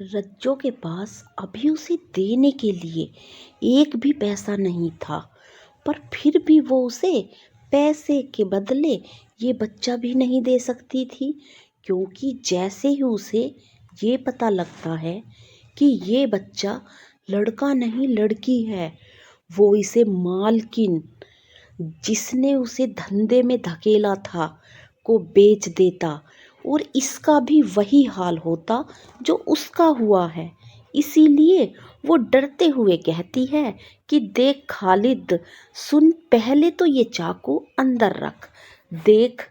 रज्जो के पास अभी उसे देने के लिए एक भी पैसा नहीं था, पर फिर भी वो उसे पैसे के बदले ये बच्चा भी नहीं दे सकती थी, क्योंकि जैसे ही उसे ये पता लगता है कि ये बच्चा लड़का नहीं लड़की है, वो इसे मालकिन, जिसने उसे धंधे में धकेला था, को बेच देता और इसका भी वही हाल होता जो उसका हुआ है। इसीलिए वो डरते हुए कहती है कि देख खालिद, सुन, पहले तो ये चाकू अंदर रख। देख,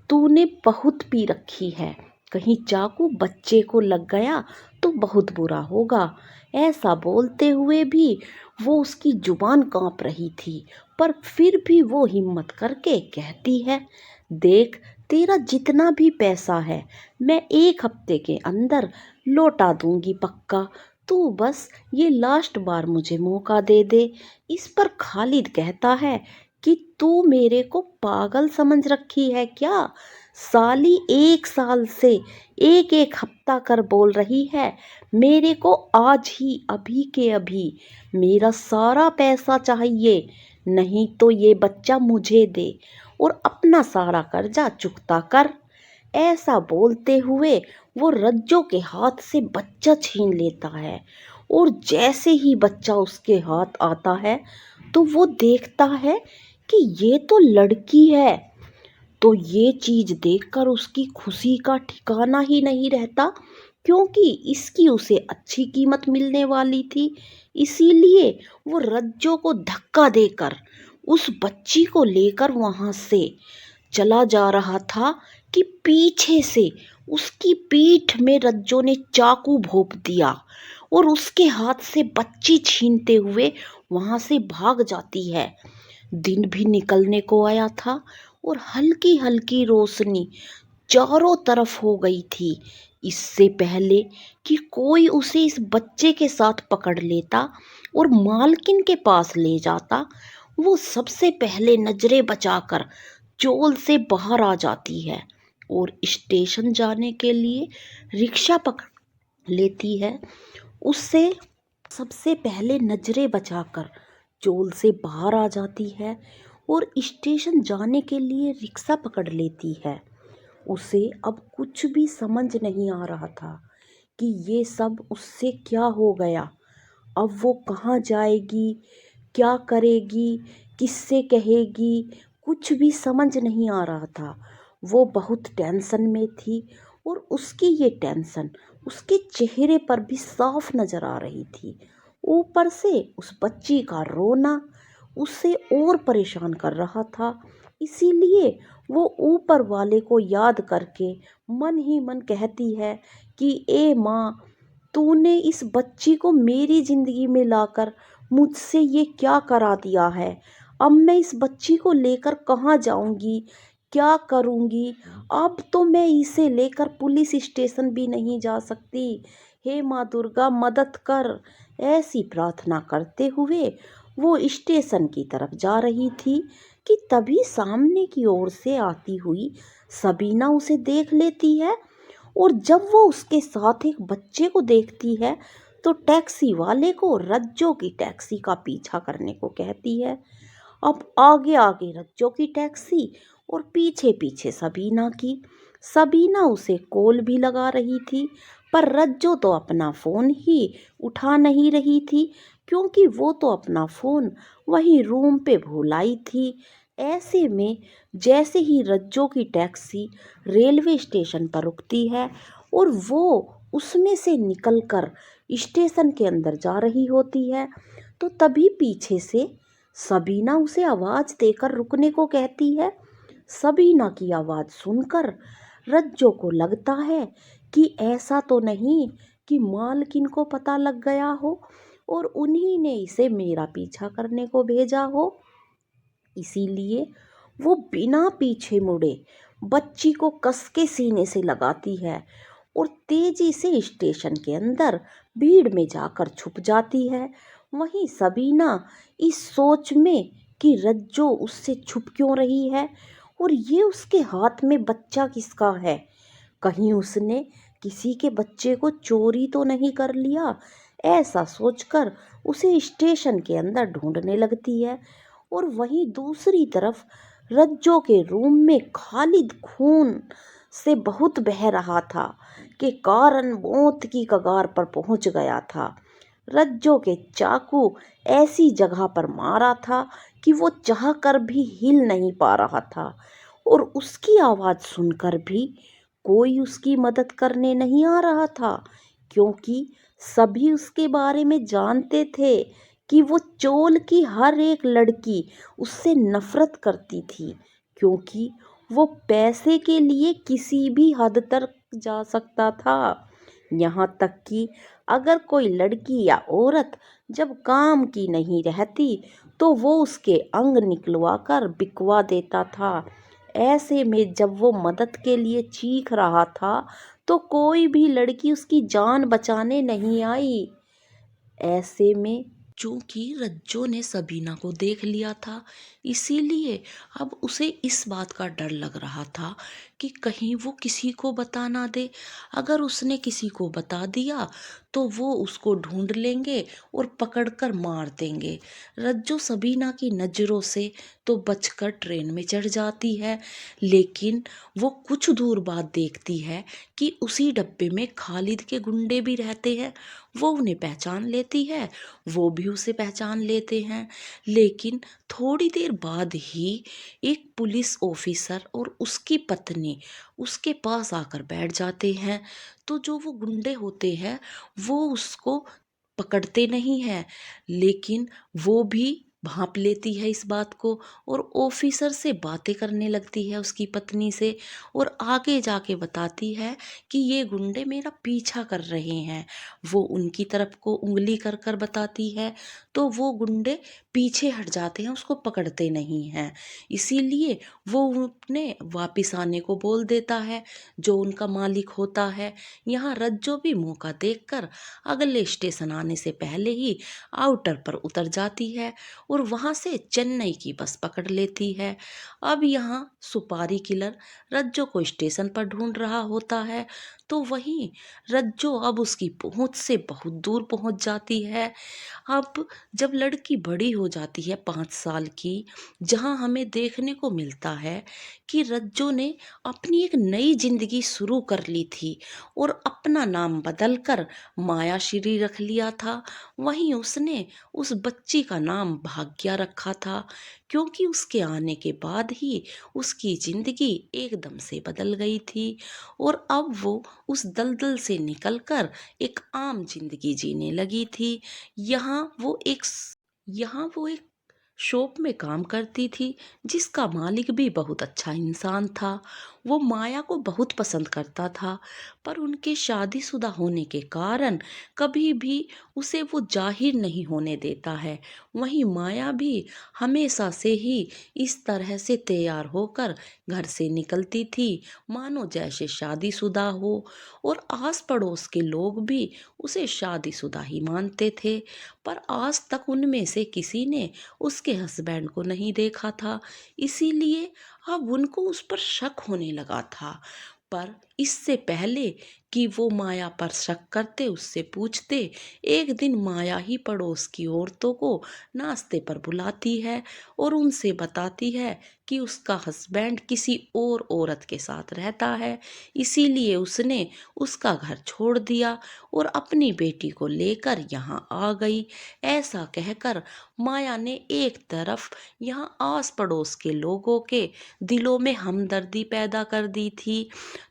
तूने बहुत पी रखी है, कहीं चाकू बच्चे को लग गया तो बहुत बुरा होगा। ऐसा बोलते हुए भी वो उसकी जुबान कांप रही थी, पर फिर भी वो हिम्मत करके कहती है, देख, तेरा जितना भी पैसा है मैं 1 हफ्ते के अंदर लौटा दूंगी पक्का। तू बस ये लास्ट बार मुझे मौका दे दे। इस पर खालिद कहता है कि तू मेरे को पागल समझ रखी है क्या? साली 1 साल से एक एक हफ्ता कर बोल रही है। मेरे को आज ही अभी के अभी मेरा सारा पैसा चाहिए, नहीं तो ये बच्चा मुझे दे और अपना सारा कर्जा चुकता कर। ऐसा बोलते हुए वो रज्जो के हाथ से बच्चा छीन लेता है और जैसे ही बच्चा उसके हाथ आता है तो वो देखता है कि ये तो लड़की है। तो ये चीज देखकर उसकी खुशी का ठिकाना ही नहीं रहता, क्योंकि इसकी उसे अच्छी कीमत मिलने वाली थी। इसीलिए वो रज्जो को धक्का देकर उस बच्ची को लेकर वहां से चला जा रहा था कि पीछे से उसकी पीठ में रज्जो ने चाकू भोंक दिया और उसके हाथ से बच्ची छीनते हुए वहां से भाग जाती है। दिन भी निकलने को आया था और हल्की हल्की रोशनी चारों तरफ हो गई थी। इससे पहले कि कोई उसे इस बच्चे के साथ पकड़ लेता और मालकिन के पास ले जाता, वो सबसे पहले नजरें बचाकर चोल से बाहर आ जाती है और स्टेशन जाने के लिए रिक्शा पकड़ लेती है। उससे सबसे पहले नजरें बचाकर चोल से बाहर आ जाती है और स्टेशन जाने के लिए रिक्शा पकड़ लेती है। उसे अब कुछ भी समझ नहीं आ रहा था कि ये सब उससे क्या हो गया। अब वो कहाँ जाएगी, क्या करेगी, किससे कहेगी, कुछ भी समझ नहीं आ रहा था। वो बहुत टेंशन में थी और उसकी ये टेंशन उसके चेहरे पर भी साफ नजर आ रही थी। ऊपर से उस बच्ची का रोना उसे और परेशान कर रहा था। इसीलिए वो ऊपर वाले को याद करके मन ही मन कहती है कि ए माँ, तूने इस बच्ची को मेरी जिंदगी में लाकर मुझसे ये क्या करा दिया है। अब मैं इस बच्ची को लेकर कहाँ जाऊंगी, क्या करूंगी। अब तो मैं इसे लेकर पुलिस स्टेशन भी नहीं जा सकती। हे माँ दुर्गा, मदद कर। ऐसी प्रार्थना करते हुए वो स्टेशन की तरफ जा रही थी कि तभी सामने की ओर से आती हुई सबीना उसे देख लेती है और जब वो उसके साथ एक बच्चे को देखती है तो टैक्सी वाले को रज्जो की टैक्सी का पीछा करने को कहती है। अब आगे आगे रज्जो की टैक्सी और पीछे पीछे सबीना की। सबीना उसे कॉल भी लगा रही थी, पर रज्जो तो अपना फोन ही उठा नहीं रही थी, क्योंकि वो तो अपना फोन वहीं रूम पे भूल आई थी। ऐसे में जैसे ही रज्जो की टैक्सी रेलवे स्टेशन पर रुकती है और वो उसमें से निकलकर स्टेशन के अंदर जा रही होती है, तो तभी पीछे से सबीना उसे आवाज देकर रुकने को कहती है। सबीना की आवाज सुनकर रज्जो को लगता है कि ऐसा तो नहीं कि मालकिन को पता लग गया हो और उन्हीं ने इसे मेरा पीछा करने को भेजा हो। इसीलिए वो बिना पीछे मुड़े बच्ची को कस के सीने से लगाती है और तेजी से स्टेशन के अंदर भीड़ में जाकर छुप जाती है। वहीं सबीना इस सोच में कि रज्जो उससे छुप क्यों रही है और ये उसके हाथ में बच्चा किसका है, कहीं उसने किसी के बच्चे को चोरी तो नहीं कर लिया, ऐसा सोचकर उसे स्टेशन के अंदर ढूंढने लगती है। और वहीं दूसरी तरफ रज्जो के रूम में खालिद खून से बहुत बह रहा था के कारण मौत की कगार पर पहुंच गया था। रज्जो के चाकू ऐसी जगह पर मारा था कि वो चाह कर भी हिल नहीं पा रहा था, और उसकी आवाज सुनकर भी कोई उसकी मदद करने नहीं आ रहा था, क्योंकि सभी उसके बारे में जानते थे कि वो चोल की हर एक लड़की उससे नफरत करती थी, क्योंकि वो पैसे के लिए किसी भी हद तक जा सकता था। यहाँ तक कि अगर कोई लड़की या औरत जब काम की नहीं रहती तो वो उसके अंग निकलवा कर बिकवा देता था। ऐसे में जब वो मदद के लिए चीख रहा था तो कोई भी लड़की उसकी जान बचाने नहीं आई। ऐसे में चूंकि रज्जो ने सबीना को देख लिया था, इसीलिए अब उसे इस बात का डर लग रहा था कि कहीं वो किसी को बता ना दे। अगर उसने किसी को बता दिया तो वो उसको ढूंढ लेंगे और पकड़कर मार देंगे। रज्जो सबीना की नज़रों से तो बचकर ट्रेन में चढ़ जाती है, लेकिन वो कुछ दूर बाद देखती है कि उसी डब्बे में खालिद के गुंडे भी रहते हैं। वो उन्हें पहचान लेती है, वो भी उसे पहचान लेते हैं। लेकिन थोड़ी देर बाद ही एक पुलिस ऑफिसर और उसकी पत्नी उसके पास आकर बैठ जाते हैं। तो जो वो गुंडे होते हैं वो उसको पकड़ते नहीं हैं, लेकिन वो भी भांप लेती है इस बात को और ऑफिसर से बातें करने लगती है उसकी पत्नी से, और आगे जाके बताती है कि ये गुंडे मेरा पीछा कर रहे हैं। वो उनकी तरफ को उंगली कर कर बताती है तो वो गुंडे पीछे हट जाते हैं, उसको पकड़ते नहीं हैं। इसीलिए वो उन्हें वापिस आने को बोल देता है जो उनका मालिक होता है। यहाँ रज्जो भी मौका देखकर अगले स्टेशन आने से पहले ही आउटर पर उतर जाती है और वहां से चेन्नई की बस पकड़ लेती है। अब यहाँ सुपारी किलर रज्जो को स्टेशन पर ढूंढ रहा होता है, तो वहीं रज्जो अब उसकी पहुंच से बहुत दूर पहुंच जाती है। अब जब लड़की बड़ी हो जाती है 5 साल की, जहां हमें देखने को मिलता है कि रज्जो ने अपनी एक नई जिंदगी शुरू कर ली थी और अपना नाम बदलकर मायाश्री रख लिया था। वहीं उसने उस बच्ची का नाम भाग्या रखा था, क्योंकि उसके आने के बाद ही उसकी जिंदगी एकदम से बदल गई थी और अब वो उस दलदल से निकलकर एक आम जिंदगी जीने लगी थी। यहाँ वो एक शॉप में काम करती थी, जिसका मालिक भी बहुत अच्छा इंसान था। वो माया को बहुत पसंद करता था, पर उनके शादीशुदा होने के कारण कभी भी उसे वो जाहिर नहीं होने देता है। वहीं माया भी हमेशा से ही इस तरह से तैयार होकर घर से निकलती थी मानो जैसे शादीशुदा हो, और आस पड़ोस के लोग भी उसे शादीशुदा ही मानते थे। पर आज तक उनमें से किसी ने उसके हस्बैंड को नहीं देखा था, इसीलिए अब उनको उस पर शक होने लगा था। पर इससे पहले कि वो माया पर शक करते, उससे पूछते, एक दिन माया ही पड़ोस की औरतों को नाश्ते पर बुलाती है और उनसे बताती है कि उसका हस्बैंड किसी और औरत के साथ रहता है, इसीलिए उसने उसका घर छोड़ दिया और अपनी बेटी को लेकर यहाँ आ गई। ऐसा कहकर माया ने एक तरफ यहाँ आस पड़ोस के लोगों के दिलों में हमदर्दी पैदा कर दी थी,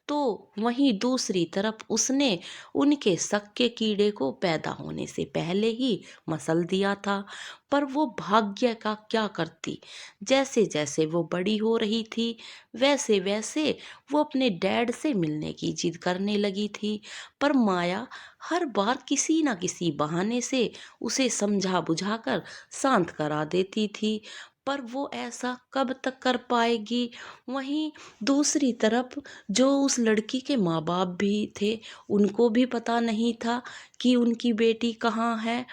तो वहीं दूसरी तरफ उसने उनके शक के कीड़े को पैदा होने से पहले ही मसल दिया था। पर वो भाग्य का क्या करती, जैसे जैसे वो बड़ी हो रही थी वैसे वैसे वो अपने डैड से मिलने की जिद करने लगी थी। पर माया हर बार किसी ना किसी बहाने से उसे समझा बुझाकर शांत करा देती थी, पर वो ऐसा कब तक कर पाएगी। वहीं दूसरी तरफ जो उस लड़की के माँ बाप भी थे, उनको भी पता नहीं था कि उनकी बेटी कहाँ है।